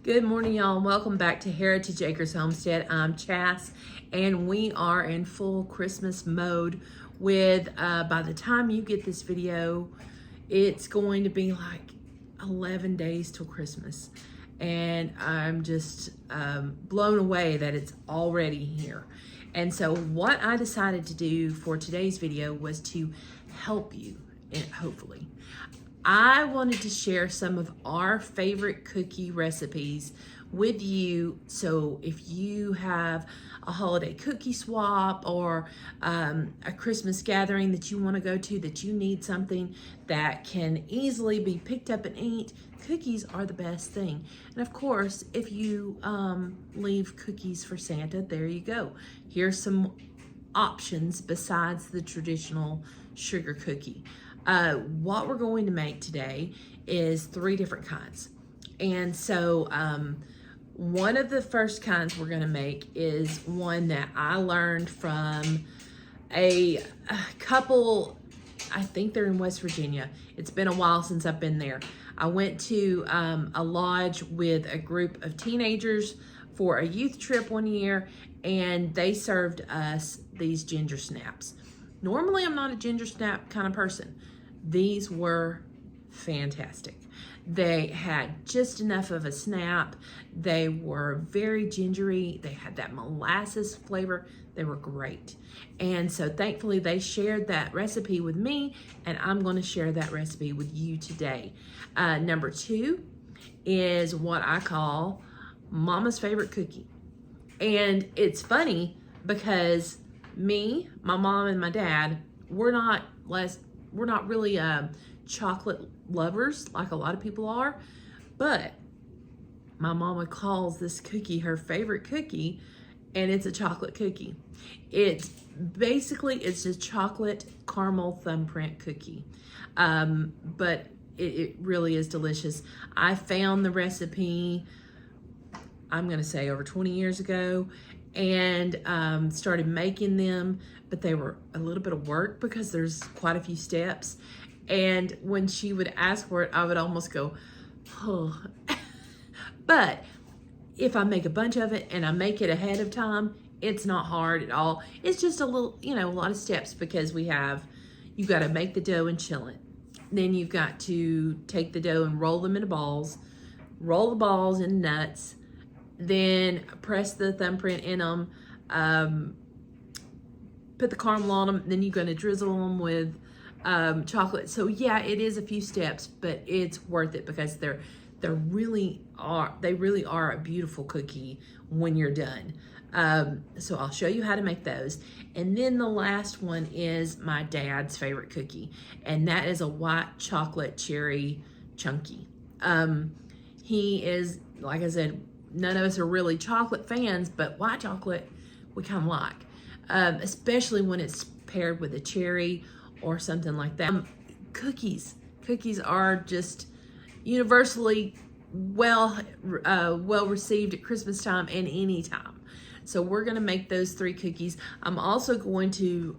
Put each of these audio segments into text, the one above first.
Good morning, y'all, and welcome back to Heritage Acres Homestead. I'm Chas, and we are in full Christmas mode with, by the time you get this video, it's going to be like 11 days till Christmas. And I'm just blown away that it's already here. And so what I decided to do for today's video was to help you, hopefully. I wanted to share some of our favorite cookie recipes with you. So if you have a holiday cookie swap or a Christmas gathering that you want to go to, that you need something that can easily be picked up and eat, cookies are the best thing. And of course, if you leave cookies for Santa, there you go. Here's some options besides the traditional sugar cookie. What we're going to make today is 3 different kinds. And so one of the first kinds we're going to make is one that I learned from a couple, I think they're in West Virginia. It's been a while since I've been there. I went to a lodge with a group of teenagers for a youth trip one year, and they served us these ginger snaps. Normally, I'm not a ginger snap kind of person. These were fantastic. They had just enough of a snap. They were very gingery. They had that molasses flavor. They were great. And so thankfully they shared that recipe with me, and I'm going to share that recipe with you today. Number 2 is what I call Mama's favorite cookie. And it's funny because me, my mom, and my dad, we're not really chocolate lovers like a lot of people are, but my mama calls this cookie her favorite cookie, and it's a chocolate cookie. It's a chocolate caramel thumbprint cookie, but it really is delicious. I found the recipe, I'm gonna say over 20 years ago, and started making them, but they were a little bit of work because there's quite a few steps. And when she would ask for it, I would almost go, oh. But if I make a bunch of it and I make it ahead of time, it's not hard at all. It's just a little, a lot of steps, because you've got to make the dough and chill it. Then you've got to take the dough and roll them into balls, roll the balls in nuts, then press the thumbprint in them, put the caramel on them, then you're going to drizzle them with chocolate. So yeah, it is a few steps, but it's worth it because they really are a beautiful cookie when you're done. So I'll show you how to make those. And then the last one is my dad's favorite cookie, and that is a white chocolate cherry chunky. He is, like I said, none of us are really chocolate fans, but white chocolate we kind of like, especially when it's paired with a cherry or something like that. Cookies are just universally well received at Christmas time and any time. So we're gonna make those 3 cookies. I'm also going to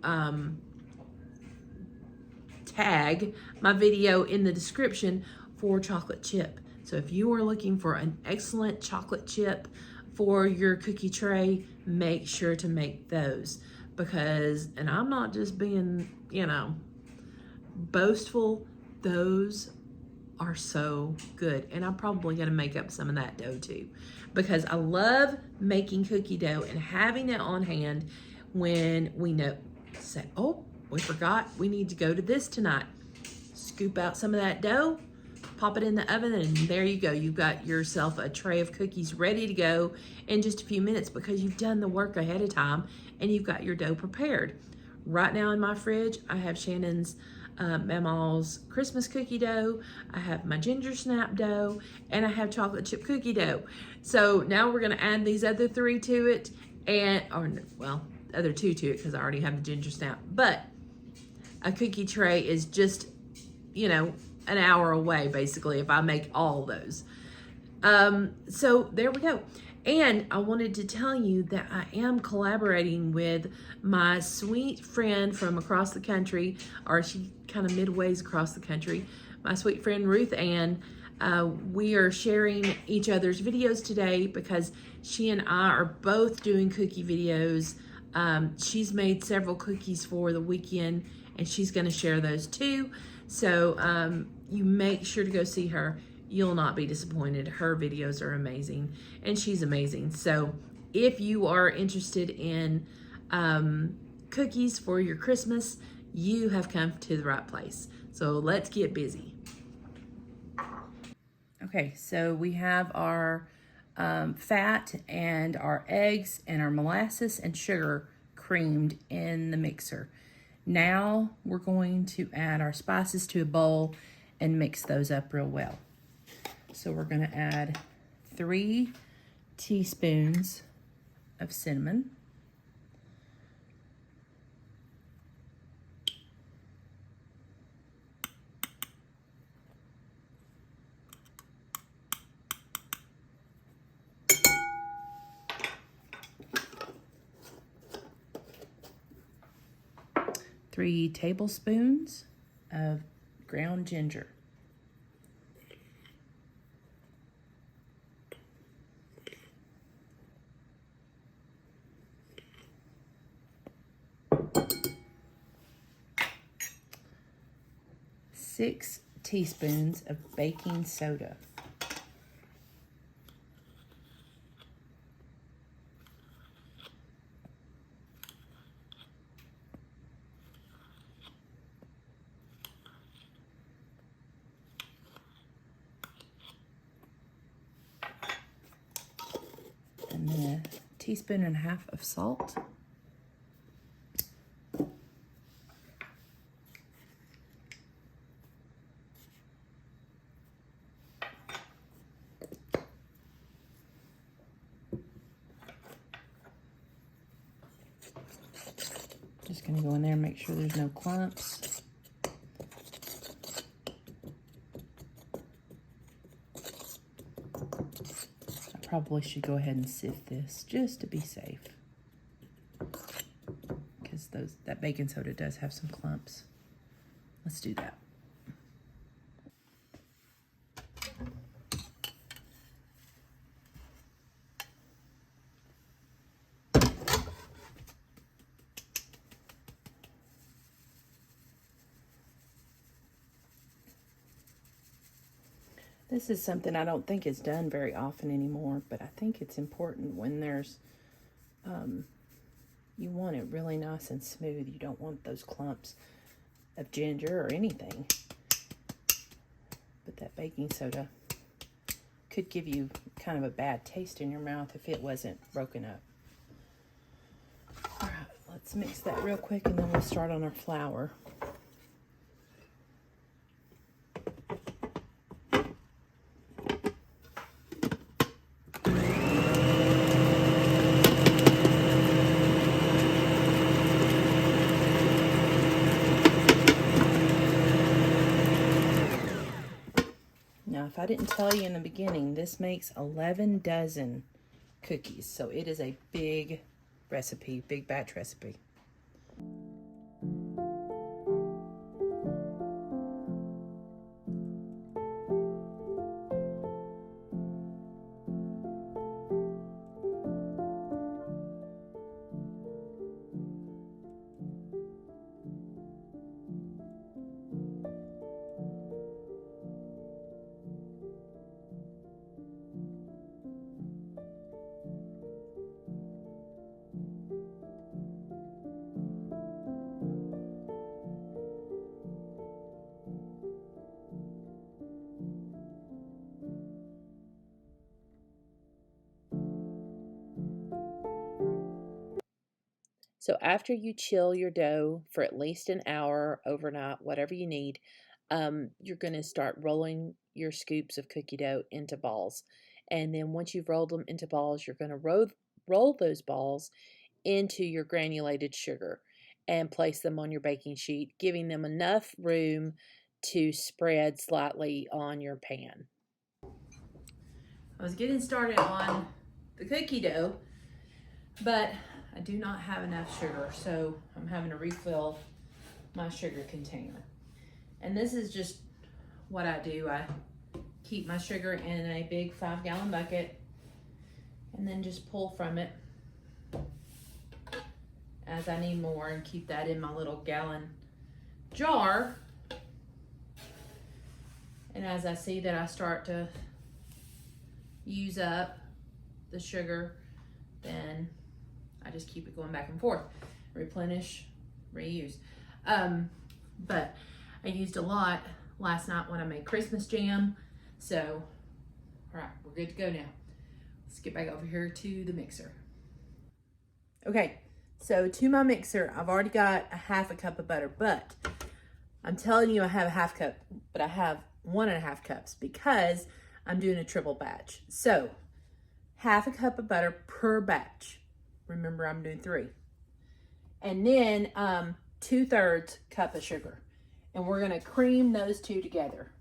tag my video in the description for chocolate chip. So if you are looking for an excellent chocolate chip for your cookie tray, make sure to make those, because, and I'm not just being, boastful, those are so good. And I'm probably gonna make up some of that dough too, because I love making cookie dough and having it on hand when we say, oh, we forgot, we need to go to this tonight. Scoop out some of that dough, pop it in the oven, and there you go. You've got yourself a tray of cookies ready to go in just a few minutes, because you've done the work ahead of time and you've got your dough prepared. Right now in my fridge, I have Shannon's Mamaw's Christmas cookie dough, I have my ginger snap dough, and I have chocolate chip cookie dough. So now we're gonna add these other 3 to it, other 2 to it, because I already have the ginger snap. But a cookie tray is just, an hour away, basically, if I make all those. So there we go. And I wanted to tell you that I am collaborating with my sweet friend from across the country, or she kind of midways across the country, my sweet friend Ruthann. We are sharing each other's videos today because she and I are both doing cookie videos. She's made several cookies for the weekend and she's going to share those too. So you make sure to go see her. You'll not be disappointed. Her videos are amazing and she's amazing. So if you are interested in cookies for your Christmas, you have come to the right place. So let's get busy. Okay, so we have our fat and our eggs and our molasses and sugar creamed in the mixer. Now we're going to add our spices to a bowl and mix those up real well. So we're going to add 3 teaspoons of cinnamon. Three tablespoons of ground ginger. Six teaspoons of baking soda. And then a teaspoon and a half of salt. Just going to go in there and make sure there's no clumps. I probably should go ahead and sift this just to be safe, because that baking soda does have some clumps. Let's do that. This is something I don't think is done very often anymore, but I think it's important when there's, you want it really nice and smooth. You don't want those clumps of ginger or anything. But that baking soda could give you kind of a bad taste in your mouth if it wasn't broken up. All right, let's mix that real quick and then we'll start on our flour. Now, if I didn't tell you in the beginning, this makes 11 dozen cookies. So it is a big recipe, big batch recipe. So after you chill your dough for at least an hour, overnight, whatever you need, you're going to start rolling your scoops of cookie dough into balls. And then once you've rolled them into balls, you're going to roll those balls into your granulated sugar and place them on your baking sheet, giving them enough room to spread slightly on your pan. I was getting started on the cookie dough, but I do not have enough sugar, so I'm having to refill my sugar container. And this is just what I do. I keep my sugar in a big 5-gallon bucket and then just pull from it as I need more and keep that in my little gallon jar. And as I see that I start to use up the sugar, then I just keep it going back and forth. Replenish, reuse. But I used a lot last night when I made Christmas jam. So, all right, we're good to go now. Let's get back over here to the mixer. Okay, so to my mixer, I've already got a 1/2 cup of butter, but I'm telling you I have a 1/2 cup, but I have 1.5 cups because I'm doing a triple batch. So 1/2 cup of butter per batch. Remember, I'm doing 3. And then 2/3 cup of sugar. And we're gonna cream those two together.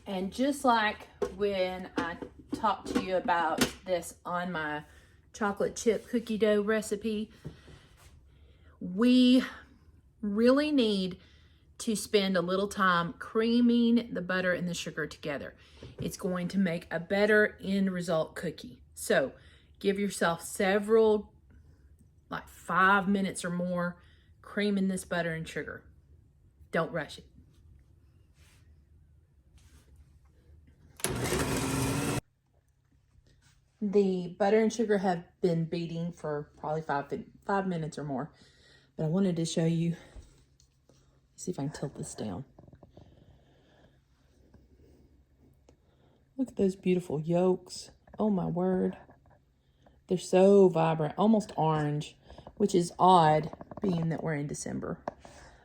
And just like when I talked to you about this on my chocolate chip cookie dough recipe, we really need to spend a little time creaming the butter and the sugar together. It's going to make a better end result cookie. So give yourself several, like 5 minutes or more, creaming this butter and sugar. Don't rush it. The butter and sugar have been beating for probably 5 minutes or more, but I wanted to show you. See if I can tilt this down. Look at those beautiful yolks. Oh my word. They're so vibrant, almost orange, which is odd being that we're in December.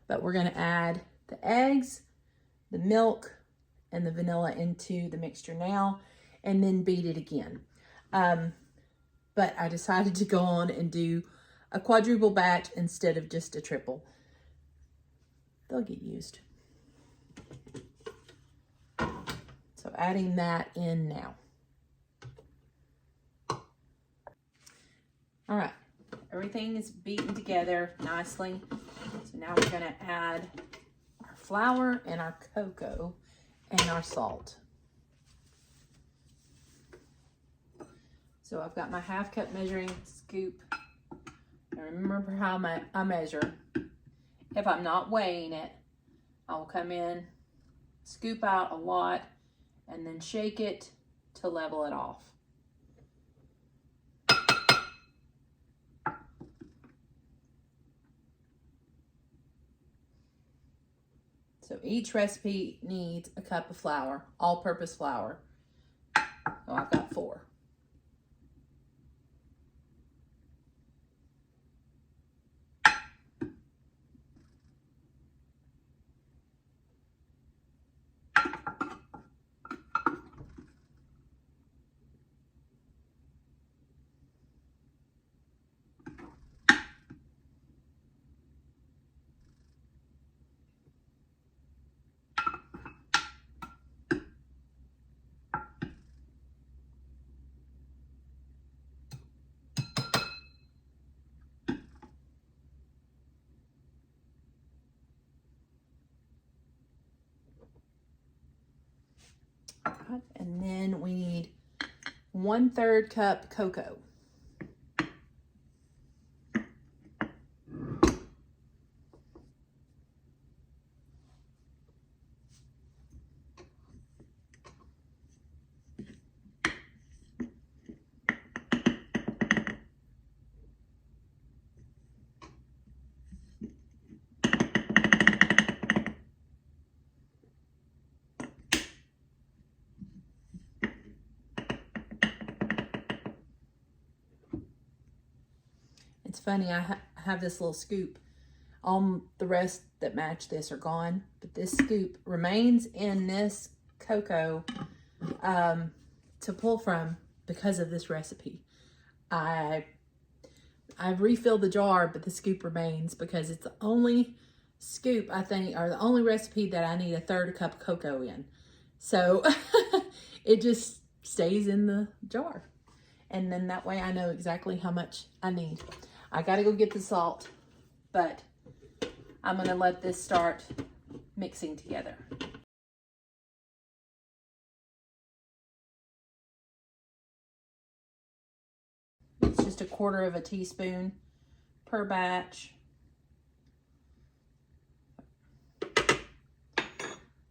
But we're gonna add the eggs, the milk, and the vanilla into the mixture now, and then beat it again. But I decided to go on and do a quadruple batch instead of just a triple. They'll get used. So adding that in now. All right, everything is beaten together nicely. So now we're gonna add our flour and our cocoa and our salt. So I've got my 1/2 cup measuring scoop. And remember how I measure. If I'm not weighing it, I'll come in, scoop out a lot, and then shake it to level it off. So each recipe needs a cup of flour, all-purpose flour. So I've got 4. And then we need 1/3 cup cocoa. It's funny, I have this little scoop. All the rest that match this are gone, but this scoop remains in this cocoa to pull from because of this recipe. I refilled the jar, but the scoop remains because it's the only scoop, I think, or the only recipe that I need 1/3 cup of cocoa in. So it just stays in the jar. And then that way I know exactly how much I need. I gotta go get the salt, but I'm gonna let this start mixing together. It's just 1/4 teaspoon per batch.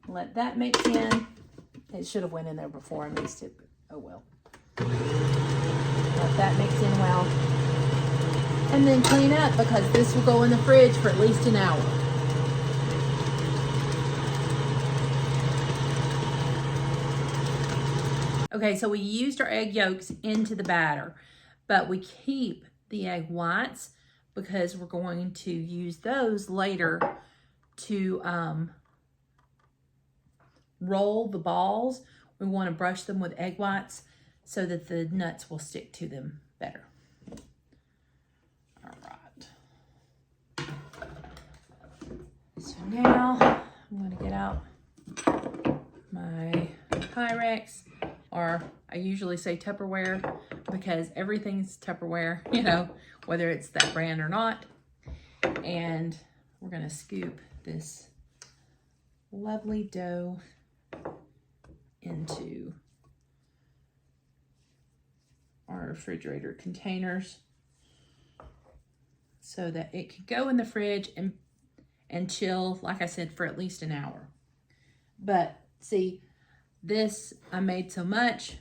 Let that mix in. It should have went in there before I mixed it, but oh well. Let that mix in well. And then clean up, because this will go in the fridge for at least an hour. Okay, so we used our egg yolks into the batter, but we keep the egg whites because we're going to use those later to roll the balls. We want to brush them with egg whites so that the nuts will stick to them better. All right. So now I'm going to get out my Pyrex, or I usually say Tupperware because everything's Tupperware, you know, whether it's that brand or not. And we're going to scoop this lovely dough into our refrigerator containers so that it can go in the fridge and chill, like I said, for at least an hour. But see, this I made so much,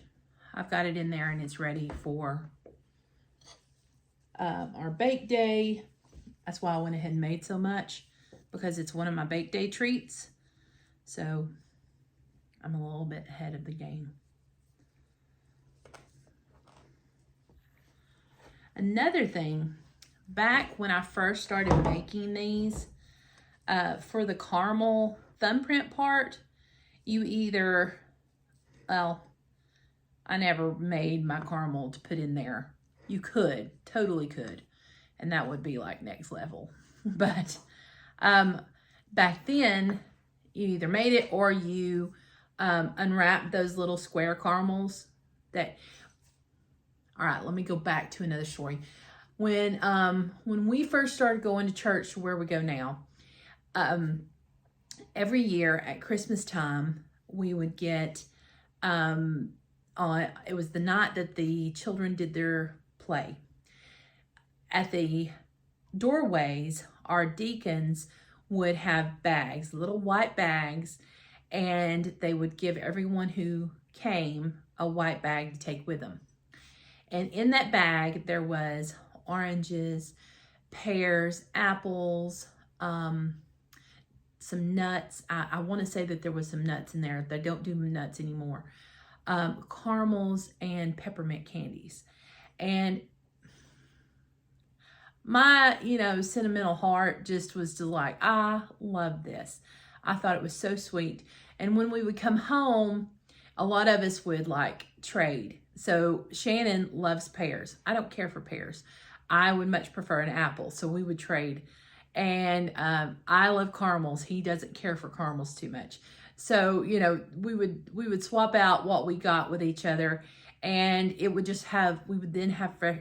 I've got it in there and it's ready for our bake day. That's why I went ahead and made so much, because it's one of my bake day treats. So I'm a little bit ahead of the game. Another thing, back when I first started making these, for the caramel thumbprint part, you either, well, I never made my caramel to put in there. You could, totally could, and that would be like next level. But back then, you either made it or you unwrapped those little square caramels that, all right, let me go back to another story. When we first started going to church to where we go now, every year at Christmas time, we would get, it was the night that the children did their play. At the doorways, our deacons would have bags, little white bags, and they would give everyone who came a white bag to take with them. And in that bag, there was oranges, pears, apples, some nuts. I want to say that there was some nuts in there. They don't do nuts anymore. Caramels and peppermint candies. And my, sentimental heart just was to like, I love this. I thought it was so sweet. And when we would come home, a lot of us would like trade. So Shannon loves pears. I don't care for pears. I would much prefer an apple. So we would trade. And I love caramels. He doesn't care for caramels too much. So, we would swap out what we got with each other, and it would just we would then have fresh,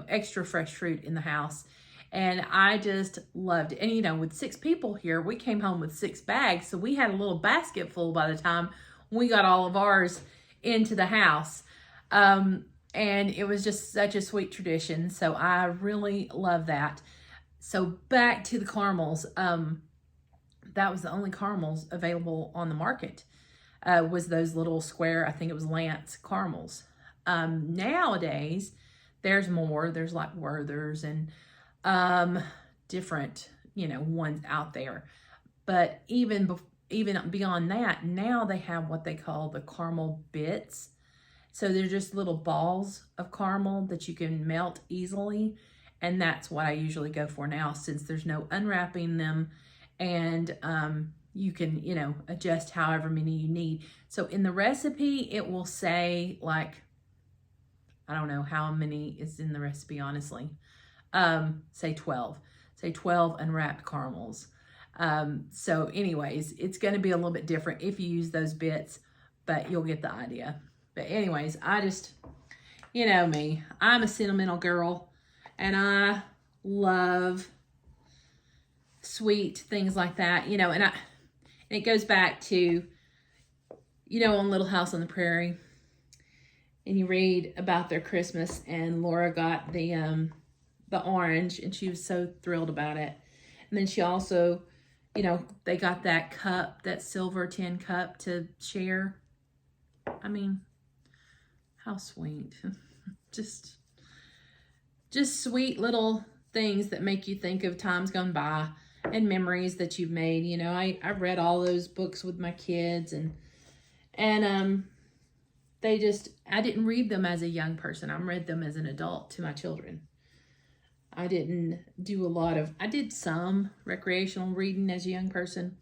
extra fresh fruit in the house. And I just loved it. And, with 6 people here, we came home with 6 bags. So we had a little basket full by the time we got all of ours into the house. And it was just such a sweet tradition. So I really love that. So back to the caramels. That was the only caramels available on the market, was those little square, I think it was Lance caramels. Nowadays, there's more. There's like Werther's and different, ones out there. But even beyond that, now they have what they call the caramel bits. So they're just little balls of caramel that you can melt easily. And that's what I usually go for now, since there's no unwrapping them. And you can, adjust however many you need. So in the recipe, it will say like, I don't know how many is in the recipe, honestly. Say 12. Say 12 unwrapped caramels. So anyways, it's going to be a little bit different if you use those bits, but you'll get the idea. But anyways, I just, You know me. I'm a sentimental girl, and I love sweet things like that. You know, and it goes back to, you know, on Little House on the Prairie, and you read about their Christmas, and Laura got the orange, and she was so thrilled about it. And then she also, you know, they got that cup, that silver tin cup to share. I mean, how sweet. just sweet little things that make you think of times gone by and memories that you've made. You know, I read all those books with my kids, and they just, I didn't read them as a young person. I read them as an adult to my children. I didn't do a lot of, I did some recreational reading as a young person,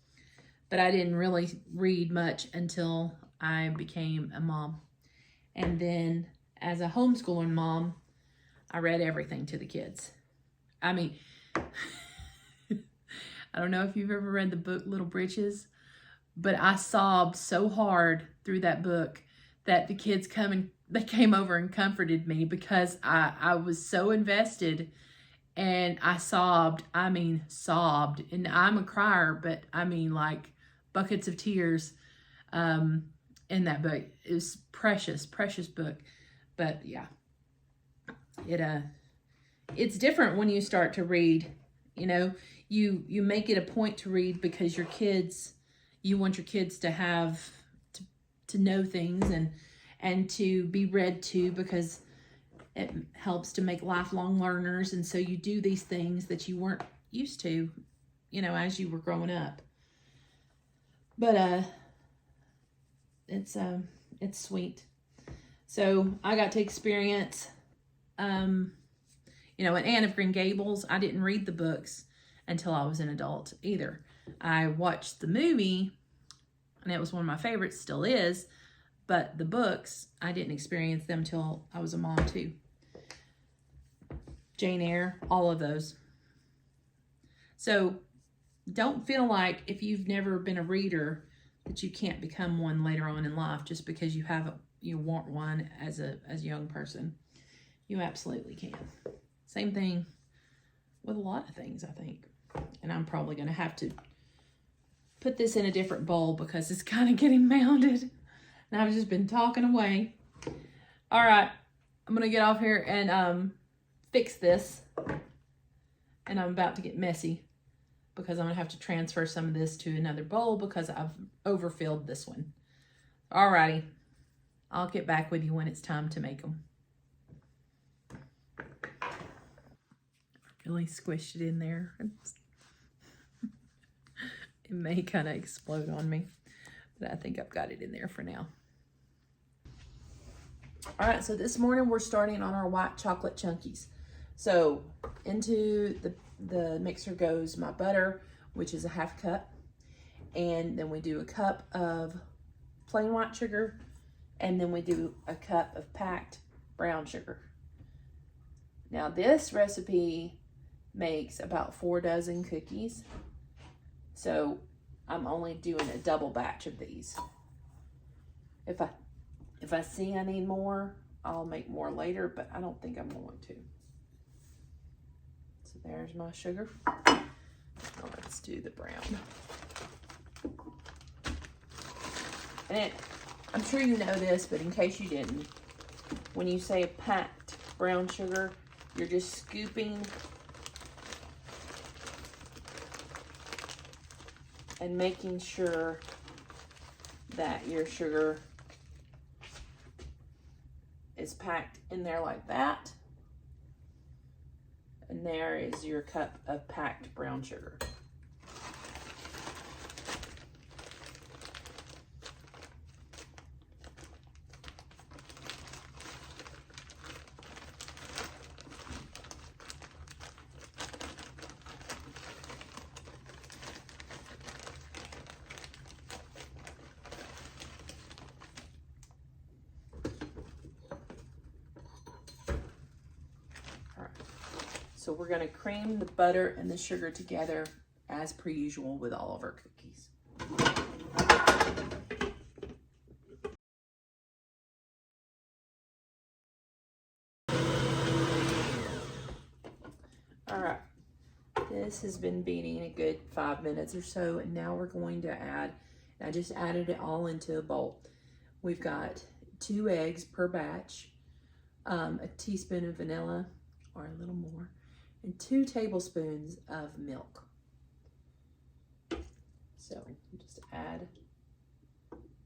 but I didn't really read much until I became a mom. And then as a homeschooling mom, I read everything to the kids. I mean, I don't know if you've ever read the book Little Britches, but I sobbed so hard through that book that the kids they came over and comforted me, because I was so invested, and I sobbed. I mean, sobbed. And I'm a crier, but I mean, like, buckets of tears in that book. It was precious, precious book. But yeah, it's different when you start to read. You know, you make it a point to read because you want your kids to have to know things and to be read to, because it helps to make lifelong learners. And so you do these things that you weren't used to, you know, as you were growing up. But it's sweet. So I got to experience, you know, in Anne of Green Gables. I didn't read the books until I was an adult either. I watched the movie, and it was one of my favorites, still is, but the books, I didn't experience them till I was a mom too. Jane Eyre, all of those. So don't feel like if you've never been a reader that you can't become one later on in life just because you want one as a young person. You absolutely can. Same thing with a lot of things, I think. And I'm probably going to have to put this in a different bowl because it's kind of getting mounded. And I've just been talking away. All right, I'm going to get off here and fix this. And I'm about to get messy because I'm going to have to transfer some of this to another bowl because I've overfilled this one. All righty. I'll get back with you when it's time to make them. Really squished it in there. It may kind of explode on me, but I think I've got it in there for now. All right, so this morning we're starting on our white chocolate chunkies. So into the mixer goes my butter, which is a half cup, and then we do a cup of plain white sugar, and then we do a cup of packed brown sugar. Now this recipe makes about 4 dozen cookies, so I'm only doing a double batch of these. If I see I need more, I'll make more later, but I don't think I'm going to. So there's my sugar. Now let's do the brown. And I'm sure you know this, but in case you didn't, when you say packed brown sugar, you're just scooping and making sure that your sugar is packed in there like that. And there is your cup of packed brown sugar. So we're going to cream the butter and the sugar together as per usual with all of our cookies. All right, this has been beating a good 5 minutes or so, and now we're going to add, I just added it all into a bowl. We've got 2 eggs per batch, a teaspoon of vanilla, or a little more, and 2 tablespoons of milk. So just add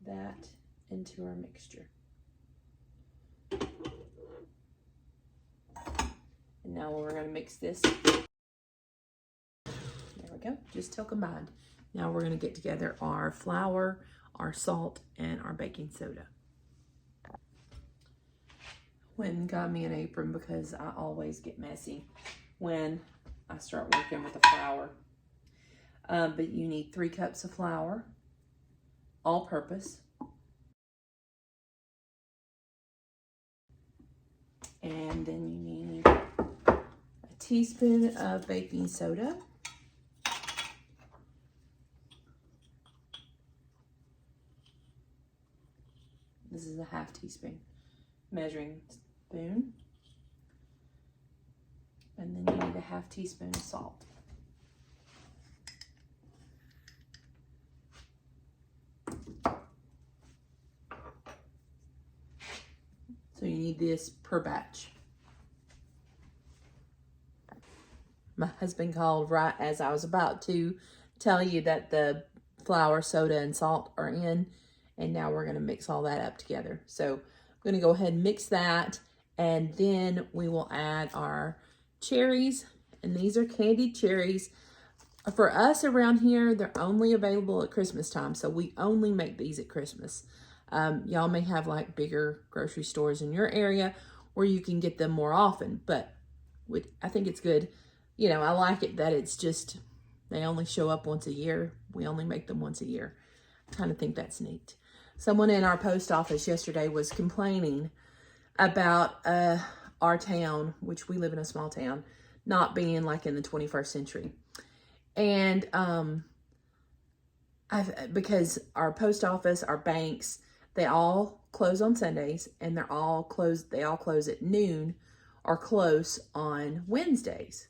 that into our mixture. And now we're going to mix this. There we go, just till combined. Now we're going to get together our flour, our salt, and our baking soda. Went and got me an apron because I always get messy when I start working with the flour. But you need 3 cups of flour, all purpose. And then you need a teaspoon of baking soda. This is a half teaspoon measuring spoon. And then you need a half teaspoon of salt. So you need this per batch. My husband called right as I was about to tell you that the flour, soda, and salt are in, and now we're gonna mix all that up together. So I'm gonna go ahead and mix that, and then we will add our cherries, and these are candied cherries. For us around here, they're only available at Christmas time, so we only make these at Christmas. Y'all may have like bigger grocery stores in your area where you can get them more often, but I think it's good. You know, I like it that it's just, they only show up once a year. We only make them once a year. I kind of think that's neat. Someone in our post office yesterday was complaining about our town, which we live in a small town, not being like in the 21st century. And because our post office, our banks, they all close on Sundays, and they all close at noon or close on Wednesdays.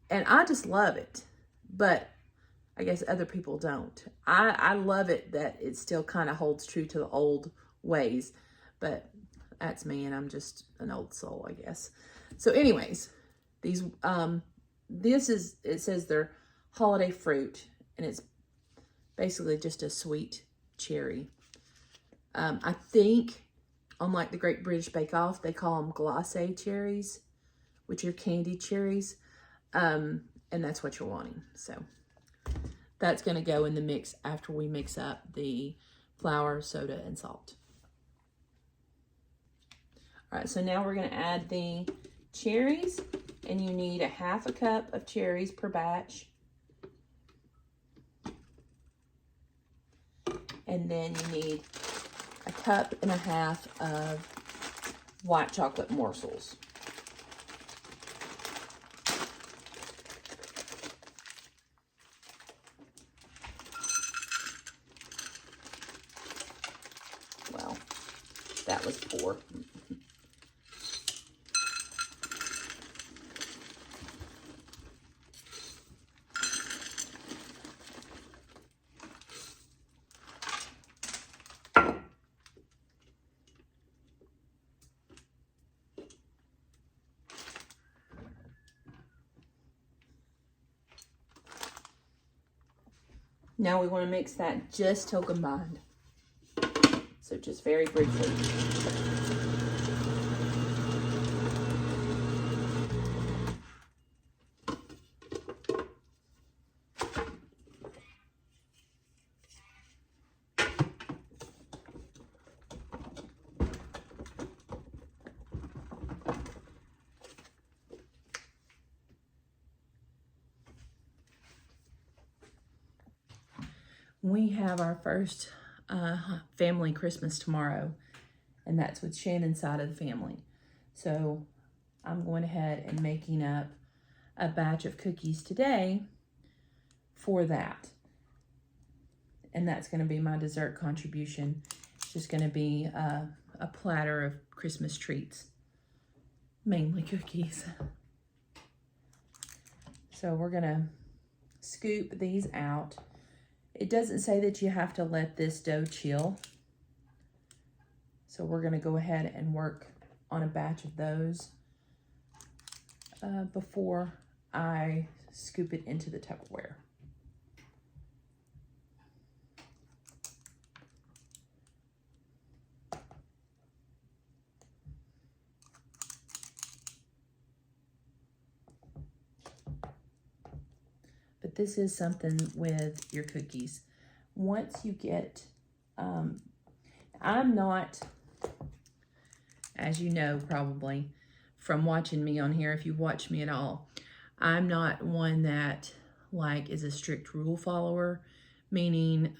And I just love it, but I guess other people don't. I love it that it still kind of holds true to the old ways, but that's me, and I'm just an old soul, I guess. So anyways, these, it says they're holiday fruit, and it's basically just a sweet cherry. I think on like the Great British Bake Off, they call them glacé cherries, which are candied cherries. And that's what you're wanting. So that's going to go in the mix after we mix up the flour, soda, and salt. All right, so now we're going to add the cherries, and you need a half a cup of cherries per batch. And then you need a cup and a half of white chocolate morsels. Well, that was 4. Now we want to mix that just till combined. So just very briefly. We have our first family Christmas tomorrow, and that's with Shannon's side of the family. So I'm going ahead and making up a batch of cookies today for that. And that's going to be my dessert contribution. It's just going to be a platter of Christmas treats, mainly cookies. So we're gonna scoop these out. It doesn't say that you have to let this dough chill. So we're gonna go ahead and work on a batch of those before I scoop it into the Tupperware. But this is something with your cookies. Once you get, I'm not, as you know probably from watching me on here, if you watch me at all, I'm not one that like is a strict rule follower, meaning,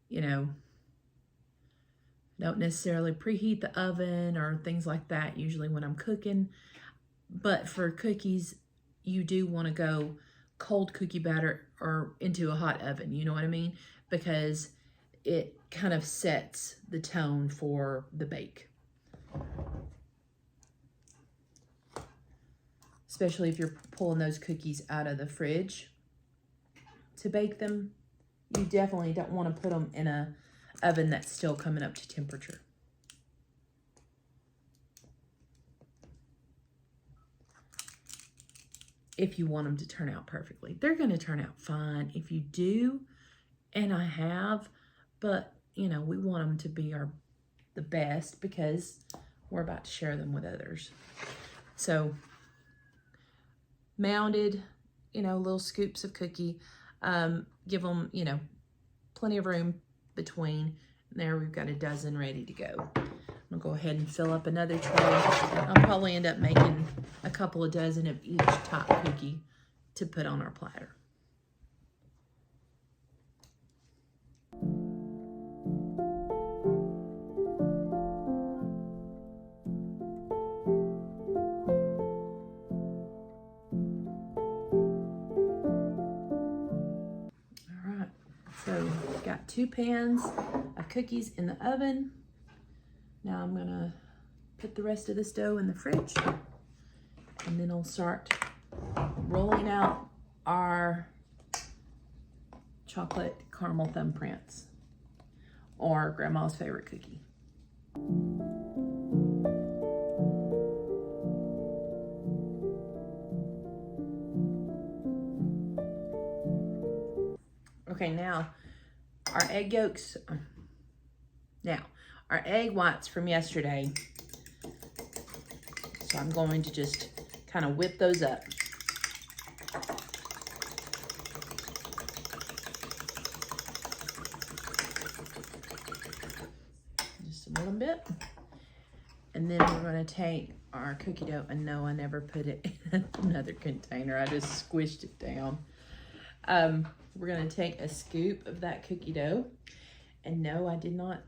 you know, don't necessarily preheat the oven or things like that usually when I'm cooking. But for cookies, you do want to go cold cookie batter or into a hot oven, you know what I mean? Because it kind of sets the tone for the bake. Especially if you're pulling those cookies out of the fridge to bake them, you definitely don't want to put them in a oven that's still coming up to temperature. If you want them to turn out perfectly. They're going to turn out fine if you do, and I have, but you know, we want them to be the best because we're about to share them with others. So mounded, you know, little scoops of cookie, give them, you know, plenty of room between. There we've got a dozen ready to go. I'm gonna go ahead and fill up another tray. I'll probably end up making a couple of dozen of each top cookie to put on our platter. All right, so got 2 pans of cookies in the oven. Now I'm gonna put the rest of this dough in the fridge, and then I'll start rolling out our chocolate caramel thumbprints, or grandma's favorite cookie. Okay, now our egg yolks, our egg whites from yesterday. So I'm going to just kind of whip those up. Just a little bit. And then we're going to take our cookie dough. And no, I never put it in another container. I just squished it down. We're going to take a scoop of that cookie dough. And no, I did not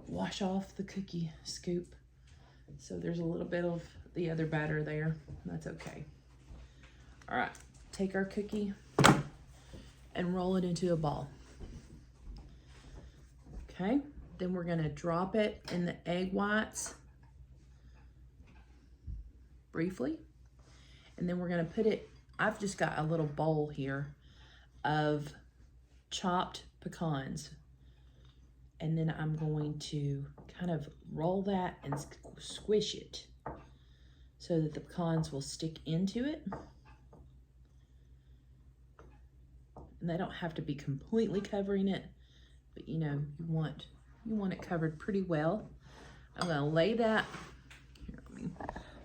wash off the cookie scoop. So there's a little bit of the other batter there. That's okay. All right, take our cookie and roll it into a ball. Okay, then we're gonna drop it in the egg whites briefly. And then we're gonna put it, I've just got a little bowl here of chopped pecans. And then I'm going to kind of roll that and squish it so that the pecans will stick into it. And they don't have to be completely covering it, but you know, you want it covered pretty well. I'm gonna lay that, here, let me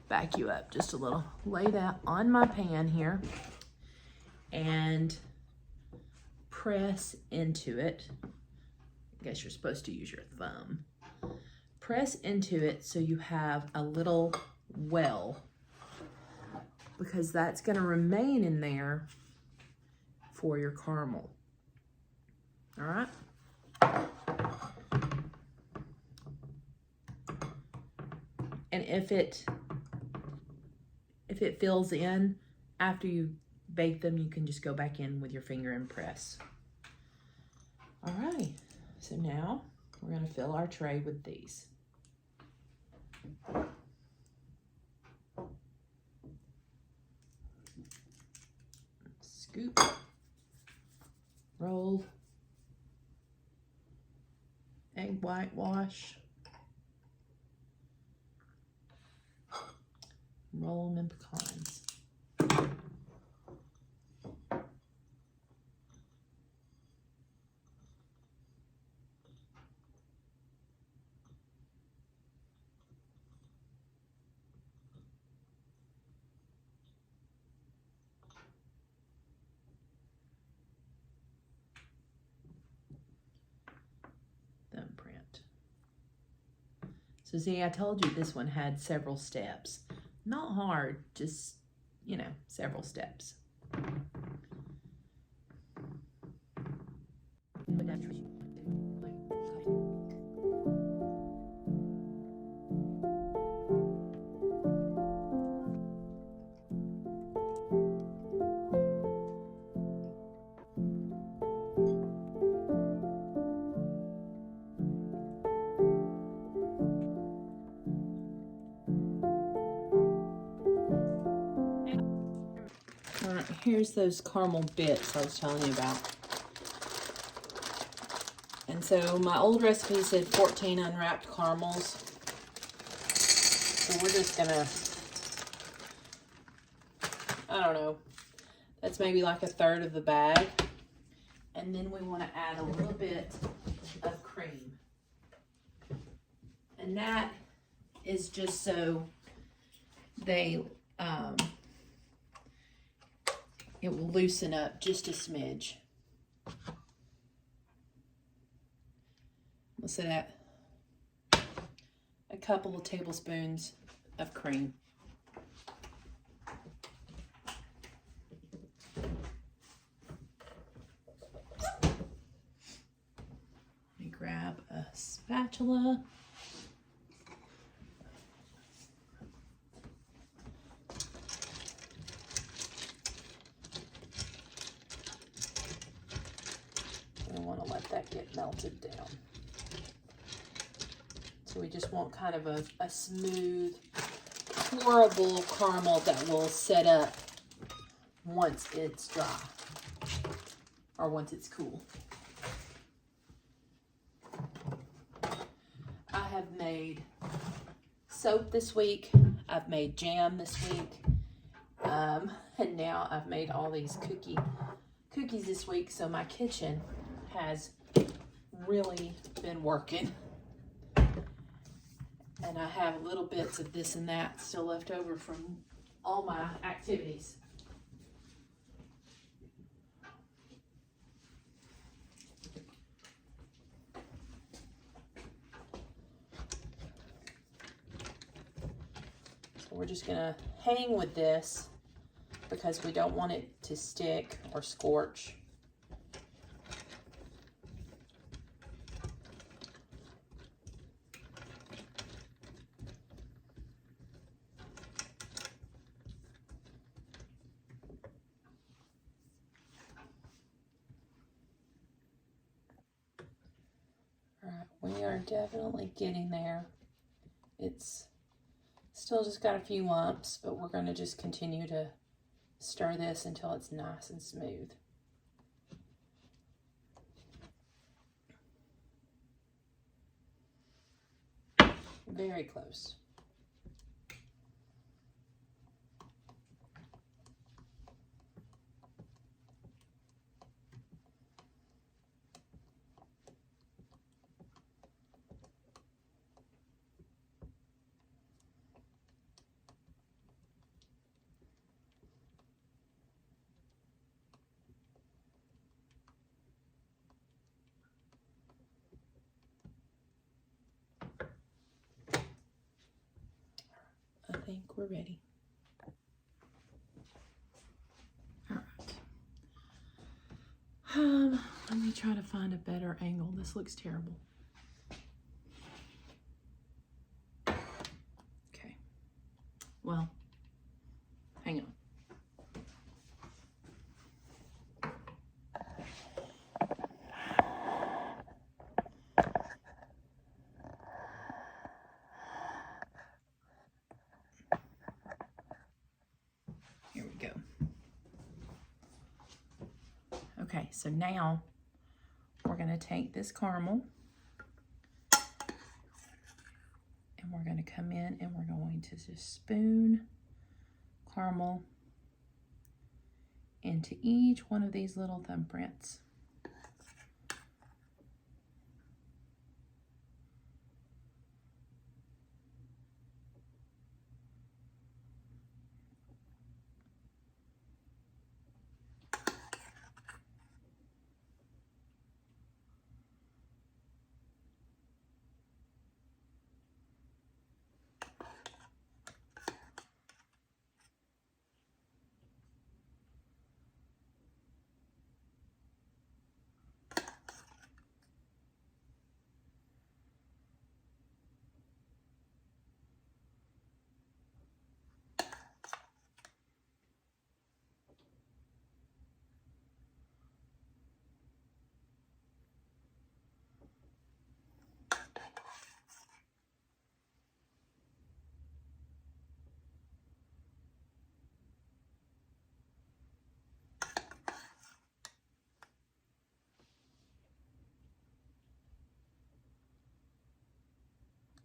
back you up just a little. Lay that on my pan here and press into it. I guess you're supposed to use your thumb. Press into it so you have a little well, because that's going to remain in there for your caramel. All right. And if it fills in after you bake them, you can just go back in with your finger and press. All right. So now we're going to fill our tray with these. scoop, roll, egg whitewash, roll them in pecans. Thumbprint. So see, I told you this one had several steps. Not hard, just, you know, several steps. Alright, here's those caramel bits I was telling you about. And so my old recipe said 14 unwrapped caramels. So we're just gonna, I don't know, that's maybe like a third of the bag. And then we want to add a little bit of cream. And that is just so they, it will loosen up just a smidge. Let's add a couple of tablespoons of cream. Let me grab a spatula. I want to let that get melted down. So we just want kind of a smooth, pourable caramel that will set up once it's dry or once it's cool. I have made soap this week. I've made jam this week. And now I've made all these cookies this week. So my kitchen has really been working. And I have little bits of this and that still left over from all my activities. So we're just gonna hang with this because we don't want it to stick or scorch. We are definitely getting there. It's still just got a few lumps, but we're going to just continue to stir this until it's nice and smooth. Very close. I think we're ready. All right. Let me try to find a better angle. This looks terrible. Okay. Well, hang on. Here we go. so now we're going to take this caramel and we're going to come in and we're going to just spoon caramel into each one of these little thumbprints.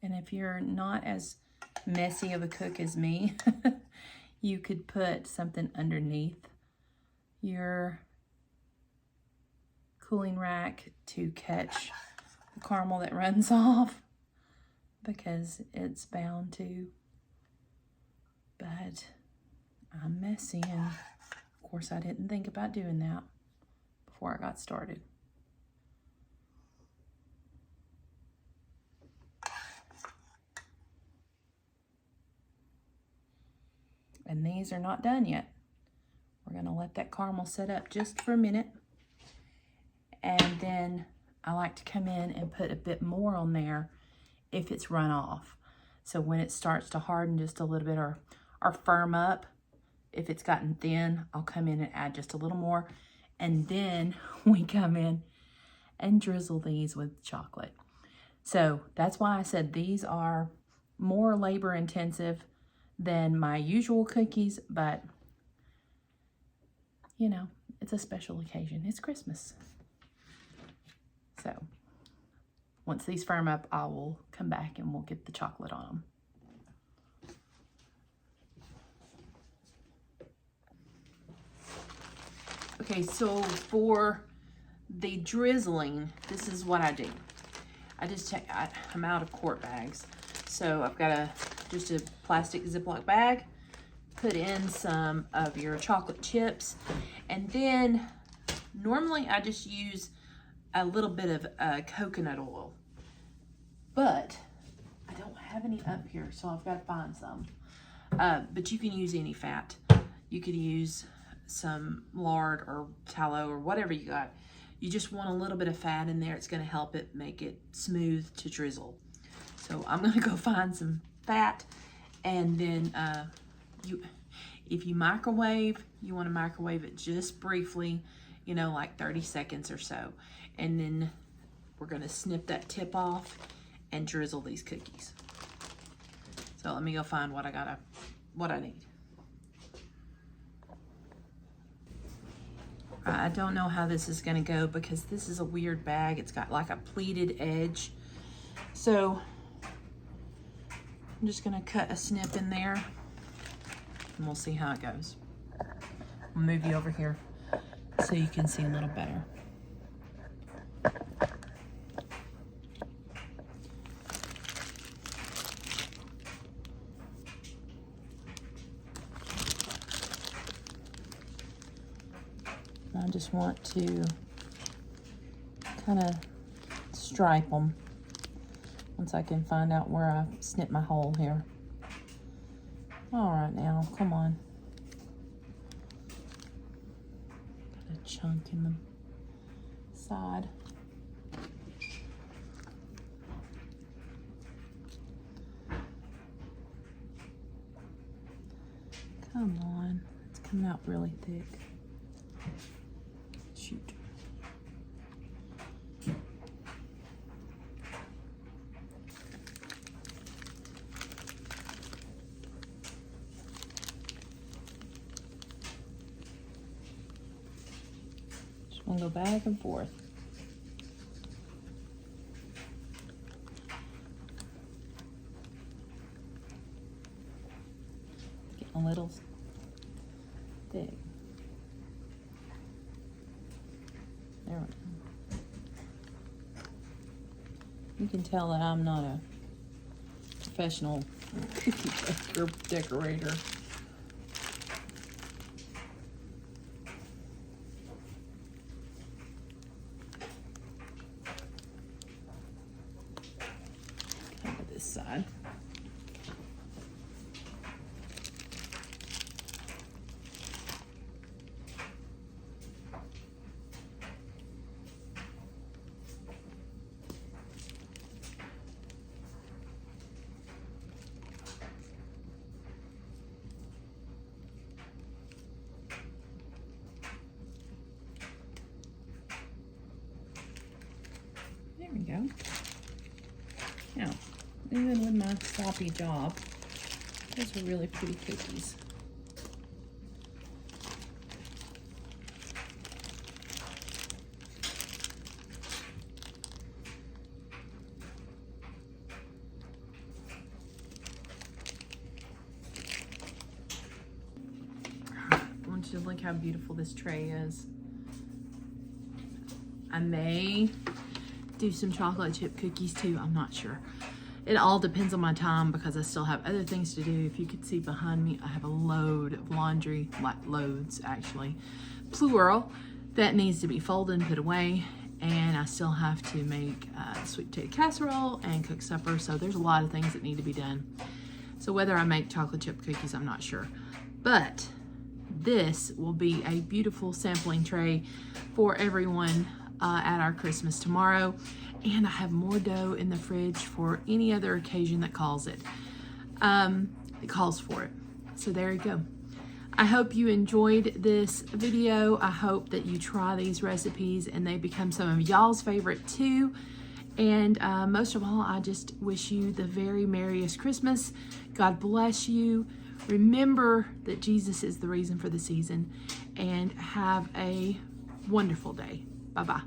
And if you're not as messy of a cook as me, you could put something underneath your cooling rack to catch the caramel that runs off, because it's bound to. But I'm messy, and of course I didn't think about doing that before I got started. And these are not done yet. We're gonna let that caramel set up just for a minute. And then I like to come in and put a bit more on there if it's run off. So when it starts to harden just a little bit or firm up, if it's gotten thin, I'll come in and add just a little more. And then we come in and drizzle these with chocolate. So that's why I said these are more labor intensive than my usual cookies, but you know, it's a special occasion. It's Christmas. So once these firm up, I will come back and we'll get the chocolate on them. Okay, so for the drizzling, this is what I do. I just take, I'm out of quart bags. So I've got just a plastic Ziploc bag, put in some of your chocolate chips, and then normally I just use a little bit of coconut oil, but I don't have any up here, so I've got to find some. But you can use any fat. You could use some lard or tallow or whatever you got. You just want a little bit of fat in there. It's going to help it make it smooth to drizzle. So I'm going to go find some fat, and then if you microwave, you want to microwave it just briefly, you know, like 30 seconds or so. And then we're going to snip that tip off and drizzle these cookies. So let me go find what I need. I don't know how this is going to go because this is a weird bag. It's got like a pleated edge. So I'm just going to cut a snip in there and we'll see how it goes. I'll move you over here so you can see a little better. I just want to kind of stripe them once I can find out where I snipped my hole here. All right, now, come on. Got a chunk in the side. Come on, it's coming out really thick. Shoot. I'm gonna go back and forth. Getting a little thick. There we go. You can tell that I'm not a professional cookie baker decorator. Cover this side. There we go. Now, even with my sloppy job, those are really pretty cookies. I want you to look how beautiful this tray is. I may do some chocolate chip cookies too, I'm not sure. It all depends on my time because I still have other things to do. If you could see behind me, I have a load of laundry, like loads actually, plural, that needs to be folded and put away. And I still have to make sweet potato casserole and cook supper. So there's a lot of things that need to be done. So whether I make chocolate chip cookies, I'm not sure. But this will be a beautiful sampling tray for everyone at our Christmas tomorrow. And I have more dough in the fridge for any other occasion that calls it. It calls for it. So there you go. I hope you enjoyed this video. I hope that you try these recipes and they become some of y'all's favorite too. And most of all, I just wish you the very merriest Christmas. God bless you. Remember that Jesus is the reason for the season, and have a wonderful day. Bye-bye.